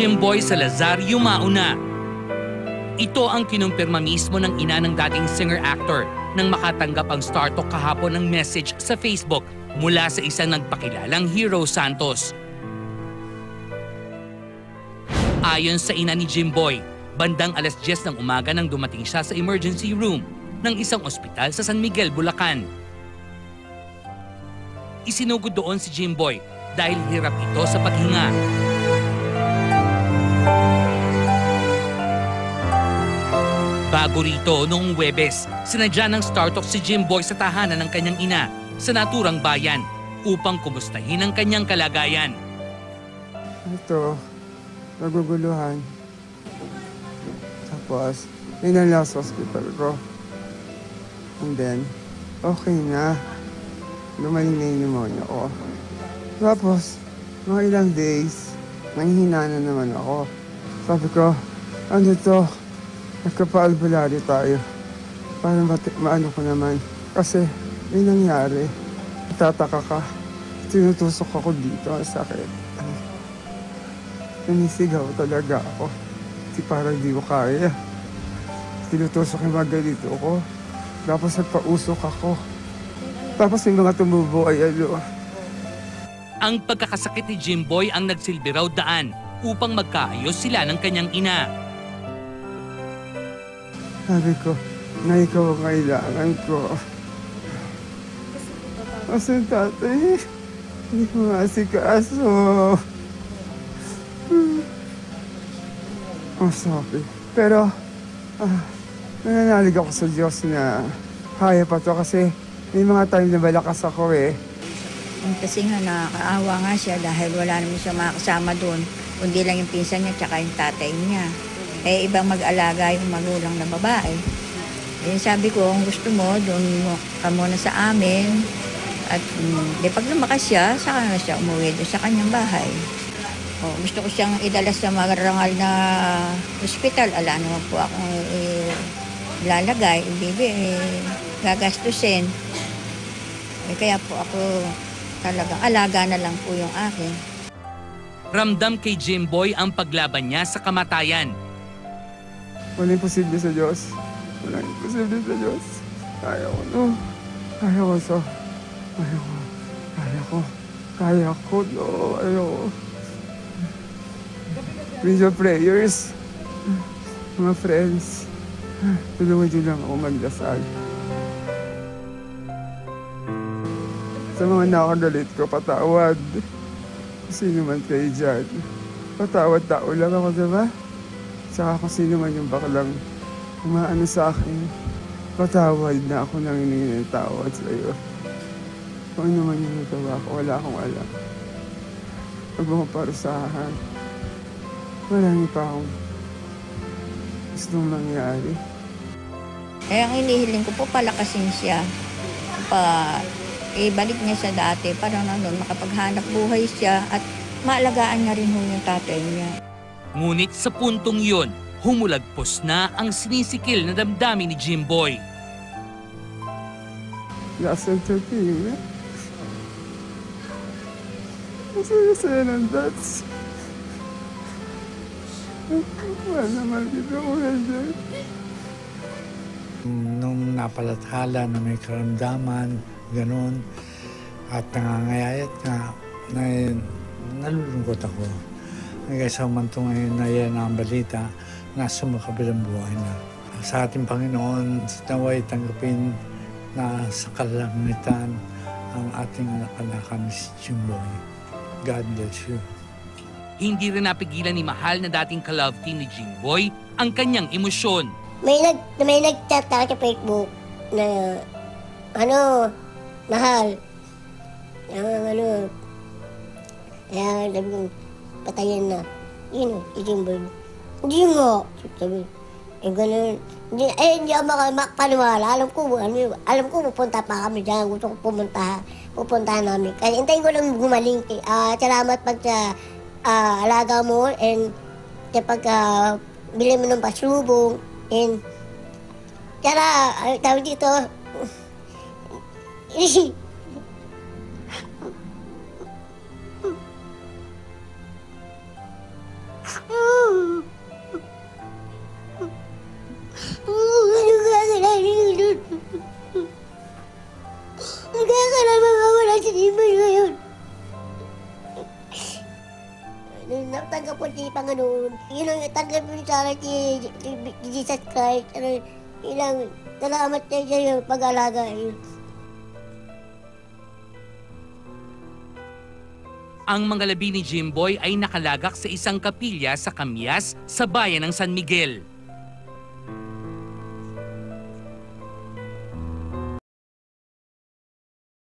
Jimboy Salazar yumauna. Ito ang kinumpirma mismo ng ina ng dating singer-actor nang makatanggap ang StarTalk kahapon ng message sa Facebook mula sa isang nagpakilalang Hero Santos. Ayon sa ina ni Jimboy, bandang alas 10 ng umaga nang dumating siya sa emergency room ng isang ospital sa San Miguel, Bulacan. Isinugod doon si Jimboy dahil hirap ito sa paghinga. Bago rito, noong Huwebes, sinadya ng StarTalk si Jimboy sa tahanan ng kanyang ina sa naturang bayan upang kumustahin ang kanyang kalagayan. Ito, naguguluhan. Tapos, inala sa hospital ko. And then, okay na. Lumaling na yung pneumonia ko. Tapos, mga ilang days, nanghihina na naman ako. Sabi ko, ano to? Nagkapaalbularyo tayo. Para maano ko naman. Kasi, may nangyari. Tataka ka. Tinutusok ako dito. Ang sakit. Nanisigaw talaga ako. Kasi parang di ko kaya. Tinutusok yung mga ganito ko. Tapos nagpausok ako. Tapos yung mga tumubo ay ano. Ang pagkakasakit ni Jimboy ang nagsilbi raw daan upang magkaayos sila ng kanyang ina. Sabi ko, na ikaw ang kailangan ko. Kasi tatay, hindi ko masikaso. Oh, sorry. Pero, nananalig ako sa Diyos na kaya pa to kasi may mga time na malakas ako eh. Kasi nga nakakaawa nga siya dahil wala naman siya makasama doon. Kundi lang yung pinsan niya tsaka yung tatay niya. Eh, ibang mag-alaga yung magulang na babae. Eh, sabi ko, kung gusto mo, doon ka muna sa amin. At pag lumakas siya, saka na siya umuwi doon sa kanyang bahay. O, gusto ko siyang idala sa marangal na hospital. Ala naman po akong ilalagay, gagastusin. Eh, kaya po ako talagang alaga na lang po yung akin. Ramdam kay Jimboy ang paglaban niya sa kamatayan. Walang imposible sa Diyos. Walang imposible sa Diyos. Kaya ko, no? Kaya ko, so. Kaya ko. Kaya ko. Kaya ko, no? Kaya ko. With your prayers, mga friends, tulungan niyo lang ako magdasal. Sa mga nakagalit ko, patawad. Sino man kayo dyan. Patawad tao lang ako, diba? Tsaka kung sino man yung baklang umaano sa akin, patawad na ako nang hiningi ng tawad sa iyo. Kung ano man yung nagawa ko, wala akong alam. Huwag mo parusahan. Marami pa akong gustong mangyari. Eh, ang inihiling ko po, palakasin siya. Ibalik niya sa dati para na doon makapaghanap buhay siya at maalagaan niya rin yung tatay niya. Ngunit sa puntong yun, humulagpos na ang sinisikil na damdamin ni Jimboy. Last entertainment. Masaya ng dats. Wala naman dito ko dyan. Nung napalathala na may karamdaman, ganun, at nangangayayat nga, nalulungkot ako. Hanggang sa umantong ngayon na yan ang balita na sumakabilang buhay na. Sa ating Panginoon, naway tanggapin na sa kalangitan ang ating anak na si Jimboy. God bless you. Hindi rin napigilan ni Mahal na dating ka-love team ni Jimboy ang kanyang emosyon. May nag-chat sa Facebook na Mahal. Kaya sabi ko, patayin na. Yun o, Jimboy. Hindi nga. Sabi, gano'n. Hindi ako makapaniwala. Alam ko pupunta pa kami dyan. Gusto ko pupuntahan namin. Kaya hintayin ko lang gumaling. Salamat pag sa alaga mo and kapag bili mo ng pasulubong and tawag dito, Yun ang tanggapin sa akin si Jesus Christ. Ano, ilang salamat niya yung pag-alaga yun. Ang mga labi ni Jimboy ay nakalagak sa isang kapilya sa Camyas sa bayan ng San Miguel.